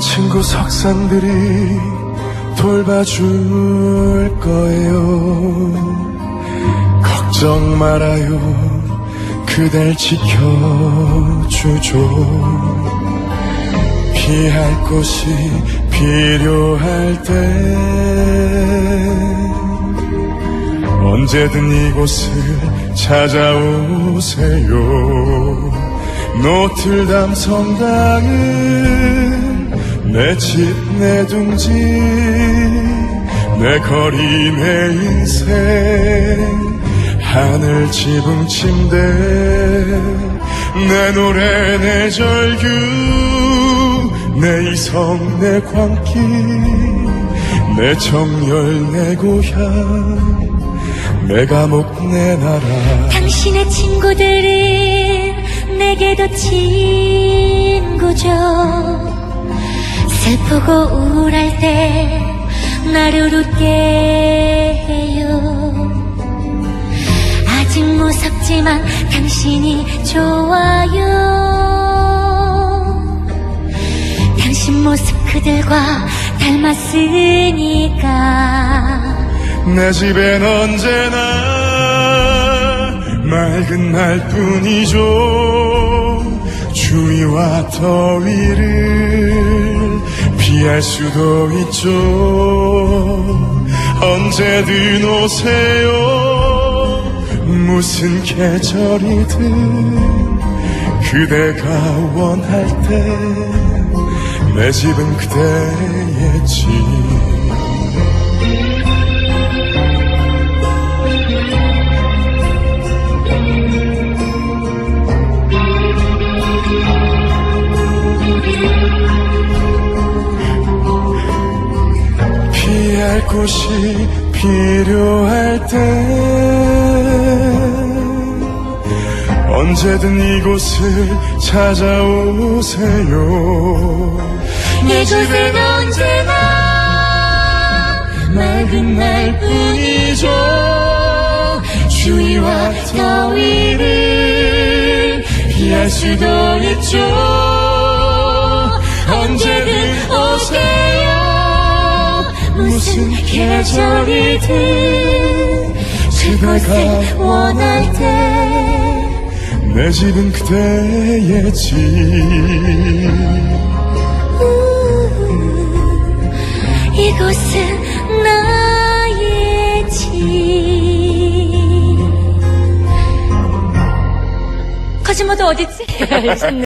친구 석산들이 돌봐줄 거예요. 걱정 말아요. 그댈 지켜주죠. 피할 곳이 필요할 때 언제든 이곳을 찾아오세요. 노틀담 성당은 내 집, 내 둥지, 내 거리, 내 인생. 하늘 지붕 침대, 내 노래, 내 절규, 내 이성, 내 광기, 내 정열, 내 고향, 내 감옥, 내 나라. 당신의 친구들은 내게도 친구죠. 슬프고 우울할 때 나를 웃게 해요. 아직 무섭지만 당신이 좋아요. 당신 모습 그들과 닮았으니까. 내 집엔 언제나 맑은 날뿐이죠. 추위와 더위를 피할 수도 있죠. 언제든 오세요. 무슨 계절이든 그대가 원할 때 내 집은 그대의 집. 피할 곳이 필요할 때 언제든 이곳을 찾아오세요. 내 곳엔 언제나 맑은 날뿐이죠. 추위와 더위를 피할 수도 있죠. 언제든 오세요. 무슨 계절이든 그대가 원할 때 내 집은 그대의 집. 이곳은 나의 집. 거짓말도 어딨지?